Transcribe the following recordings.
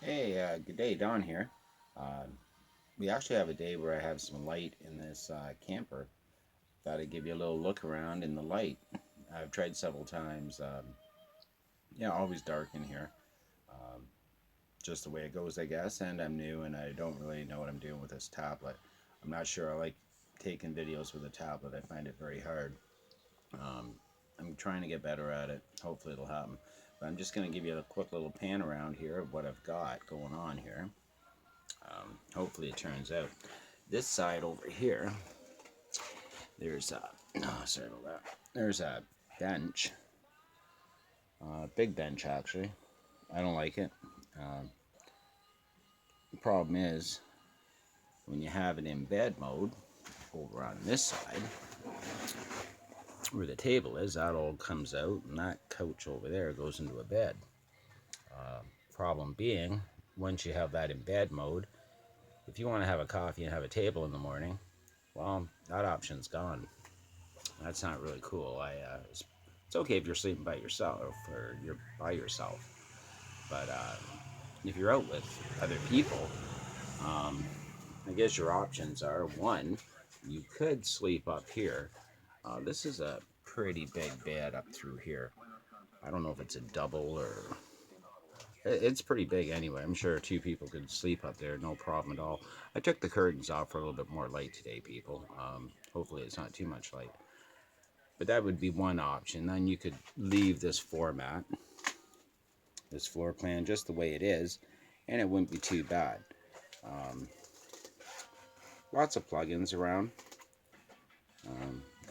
Hey, good day, Don here. Uh, we actually have a day where I have some light in this camper. Thought I'd give you a little look around in the light. I've tried several times. Yeah, always dark in here. Um, just the way it goes, I guess. And I'm new and I don't really know what I'm doing with this tablet. I'm not sure I like taking videos with a tablet. I find it very hard. Um, I'm trying to get better at it. Hopefully it'll happen. But I'm just going to give you a quick little pan around here of what I've got going on here. Hopefully it turns out. This side over here, there's a, oh, sorry about that. There's a bench, big bench actually. I don't like it. Um, the problem is when you have it in bed mode over on this side, where the table is, that all comes out, and that couch over there goes into a bed. Uh, Problem being, once you have that in bed mode, if you want to have a coffee and have a table in the morning, well, that option's gone. That's not really cool. It's okay if you're sleeping by yourself or you're by yourself, but if you're out with other people, um, I guess your options are one, you could sleep up here. This is a pretty big bed up through here. I don't know if it's a double or it's pretty big anyway. I'm sure two people could sleep up there, no problem at all. I took the curtains off for a little bit more light today, people. Hopefully, it's not too much light. But that would be one option. Then you could leave this format, this floor plan, just the way it is, and it wouldn't be too bad. Um, Lots of plugins around.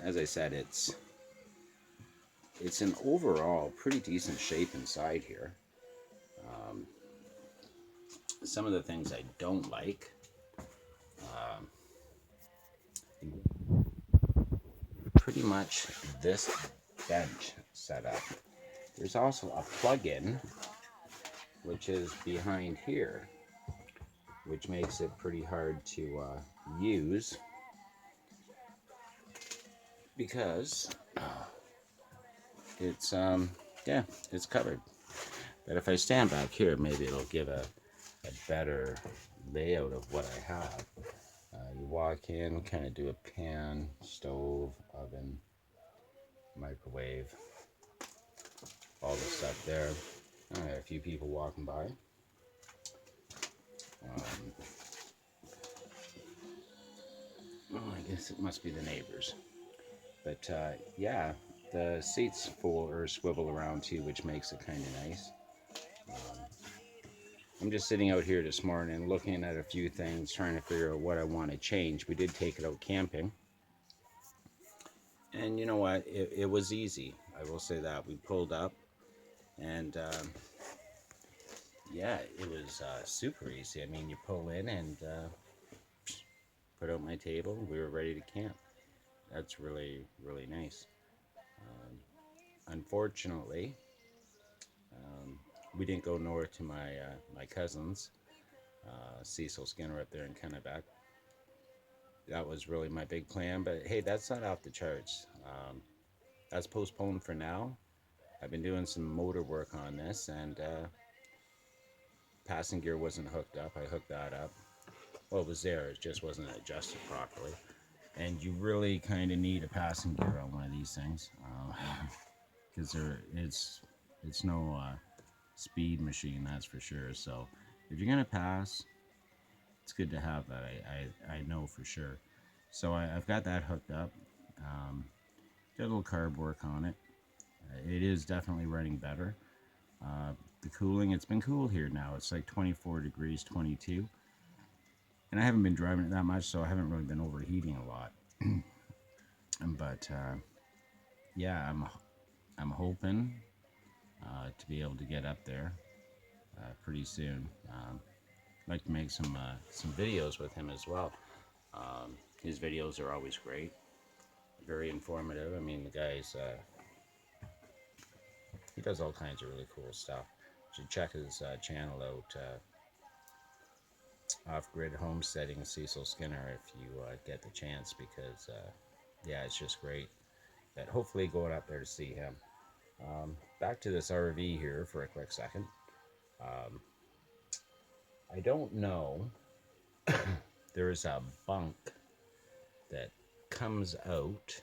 As I said, it's an overall pretty decent shape inside here. Um, some of the things I don't like, um, pretty much this bench setup. There's also a plug-in which is behind here, which makes it pretty hard to use because it's yeah, it's covered. But if I stand back here, maybe it'll give a better layout of what I have. You walk in, kind of do a pan, stove, oven, microwave, all the stuff there. A few people walking by. Um, oh, I guess it must be the neighbors. But yeah, the seats fold or swivel around too, which makes it kind of nice. Um, I'm just sitting out here this morning looking at a few things, trying to figure out what I want to change. We did take it out camping. And you know what? It was easy. I will say that. We pulled up and yeah, it was super easy. I mean, you pull in and put out my table. We were ready to camp. That's really, really nice. Um, Unfortunately, um, we didn't go north to my cousin's, Cecil Skinner up there in Kennebec. That was really my big plan, but hey, that's not off the charts. That's postponed for now. I've been doing some motor work on this, and passing gear wasn't hooked up. I hooked that up. Well, it was there, it just wasn't adjusted properly. And you really kind of need a passing gear on one of these things, because it's no speed machine, that's for sure. So if you're gonna pass, it's good to have that. I know for sure. So I've got that hooked up. Um, Did a little carb work on it. It is definitely running better. The cooling, it's been cool here now. It's like 24 degrees, 22. And I haven't been driving it that much, so I haven't really been overheating a lot. But yeah, I'm hoping to be able to get up there pretty soon. I'd like to make some videos with him as well. His videos are always great, very informative. I mean, the guy's he does all kinds of really cool stuff. You should check his channel out, Off Grid Homesteading Cecil Skinner, if you get the chance, because yeah, it's just great. But hopefully, going up there to see him. Back to this RV here for a quick second. Um, I don't know. There's a bunk that comes out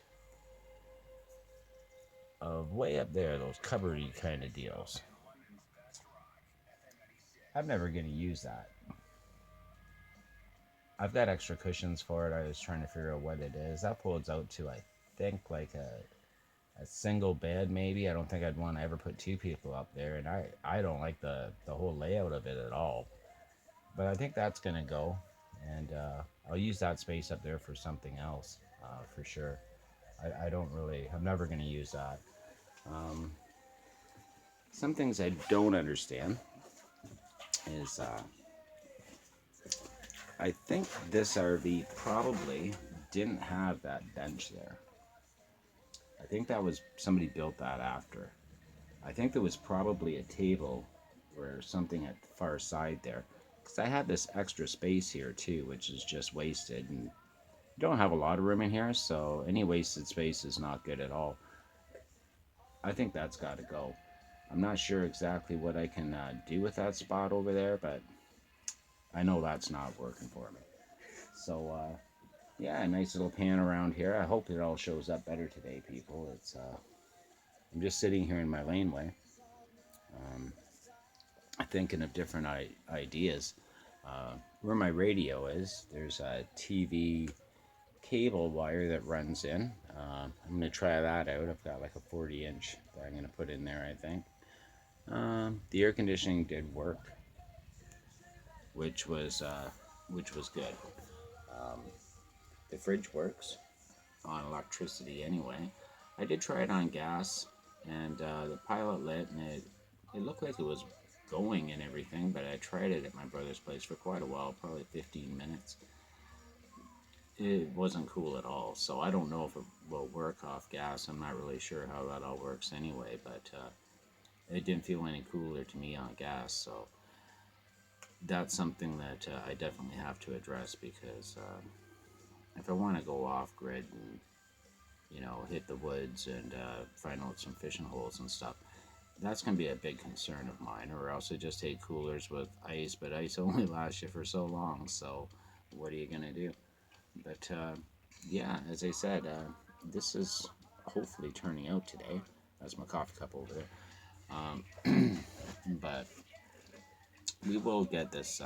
of way up there, those cupboardy kind of deals. I'm never going to use that. I've got extra cushions for it. I was trying to figure out what it is. That folds out to, I think, like a single bed, maybe. I don't think I'd want to ever put two people up there, and I don't like the whole layout of it at all. But I think that's going to go, and I'll use that space up there for something else, for sure. I don't really, I'm never going to use that. Um, some things I don't understand is I think this RV probably didn't have that bench there. I think that was somebody built that after. I think there was probably a table or something at the far side there. Because I had this extra space here too, which is just wasted. And you don't have a lot of room in here, so any wasted space is not good at all. I think that's got to go. I'm not sure exactly what I can do with that spot over there, but I know that's not working for me. So, yeah, a nice little pan around here. I hope it all shows up better today, people. I'm just sitting here in my laneway, um, thinking of different ideas. Where my radio is, there's a TV cable wire that runs in. I'm going to try that out. I've got like a 40-inch that I'm going to put in there, I think. The air conditioning did work, which was good. Um, the fridge works on electricity anyway. I did try it on gas, and the pilot lit, and it looked like it was going and everything, but I tried it at my brother's place for quite a while, probably 15 minutes. It wasn't cool at all, so I don't know if it will work off gas. I'm not really sure how that all works anyway, but it didn't feel any cooler to me on gas, so that's something that I definitely have to address, because if I want to go off grid and hit the woods and find out some fishing holes and stuff, that's going to be a big concern of mine. Or else I just take coolers with ice, but ice only lasts you for so long, so what are you going to do? But yeah, as I said, this is hopefully turning out today. That's my coffee cup over there. But we will get this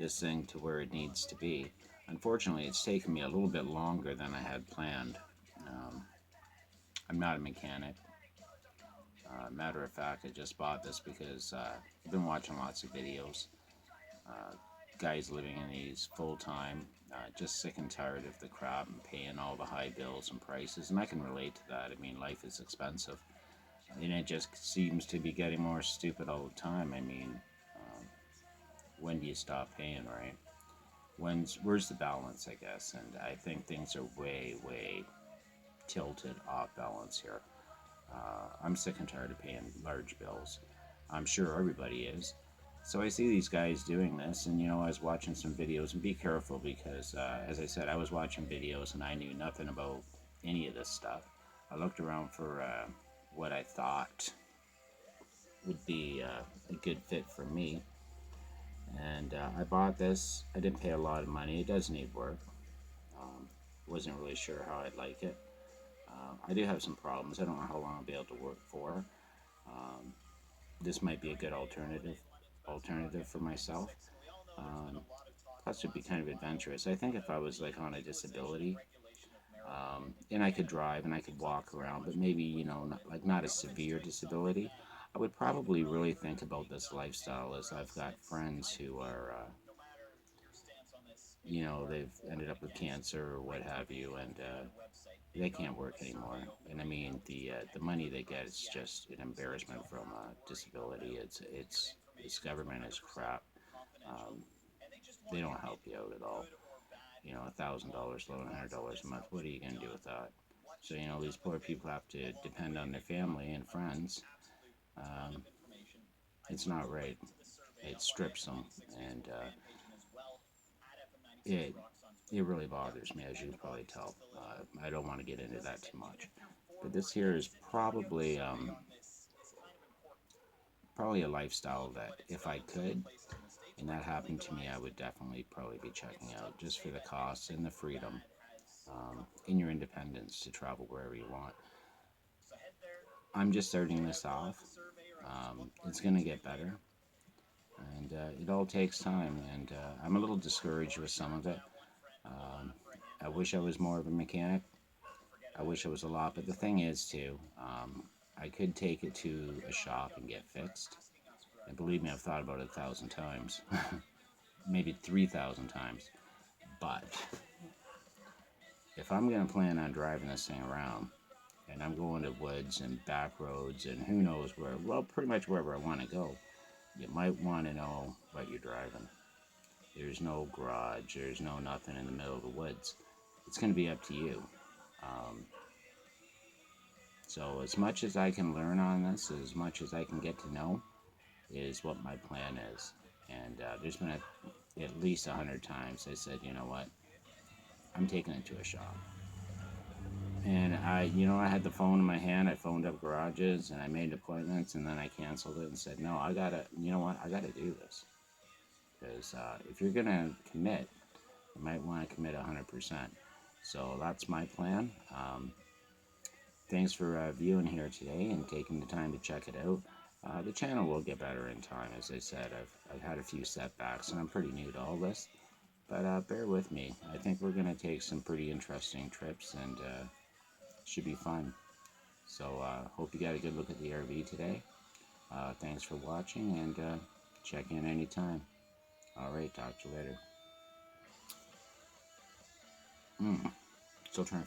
thing to where it needs to be. Unfortunately, it's taken me a little bit longer than I had planned. Um, I'm not a mechanic. Matter of fact, I just bought this because I've been watching lots of videos. Uh, Guys living in these full time, just sick and tired of the crap and paying all the high bills and prices. And I can relate to that. I mean, life is expensive. And it just seems to be getting more stupid all the time. I mean, when do you stop paying, right? Where's the balance, I guess? And I think things are way tilted off balance here. I'm sick and tired of paying large bills. I'm sure everybody is. So I see these guys doing this, and I was watching some videos. And be careful, because, as I said, I was watching videos and I knew nothing about any of this stuff. I looked around for what I thought would be a good fit for me, and I bought this. I didn't pay a lot of money. It does need work. Wasn't really sure how I'd like it. I do have some problems. I don't know how long I'll be able to work for. Um, this might be a good alternative for myself. Um, Plus, it'd be kind of adventurous. I think if I was like on a disability, and I could drive and I could walk around, but maybe not a severe disability, I would probably really think about this lifestyle. As I've got friends who are, they've ended up with cancer or what have you, and they can't work anymore. And I mean, the money they get is just an embarrassment from disability. It's this government is crap. Um, they don't help you out at all. $1,000 loan, $100 a month. What are you gonna do with that? So these poor people have to depend on their family and friends. Um, it's not right. It strips them, and it it really bothers me, as you can probably tell. I don't want to get into that too much, but this here is probably a lifestyle that, if I could, and that happened to me, I would definitely probably be checking out just for the costs and the freedom, and your independence to travel wherever you want. I'm just starting this off. It's going to get better, and it all takes time, and I'm a little discouraged with some of it. Um, I wish I was more of a mechanic. I wish I was a lot, but the thing is, too, I could take it to a shop and get fixed. And believe me, I've thought about it 1,000 times, maybe 3,000 times. But if I'm going to plan on driving this thing around, and I'm going to woods and back roads and who knows where, well, pretty much wherever I want to go, you might want to know what you're driving. There's no garage, there's no nothing in the middle of the woods. It's going to be up to you. Um, so as much as I can learn on this, as much as I can get to know, is what my plan is. And there's been at least 100 times I said, you know what, I'm taking it to a shop. And I had the phone in my hand. I phoned up garages and I made appointments, and then I canceled it and said, no, I gotta, you know what, I gotta do this. Because if you're gonna commit, you might want to commit 100%. So that's my plan. Thanks for viewing here today and taking the time to check it out. The channel will get better in time. As I said, I've had a few setbacks and I'm pretty new to all this. But bear with me. I think we're going to take some pretty interesting trips, and should be fun. So hope you got a good look at the RV today. Thanks for watching, and check in anytime. Alright, talk to you later. Still trying to figure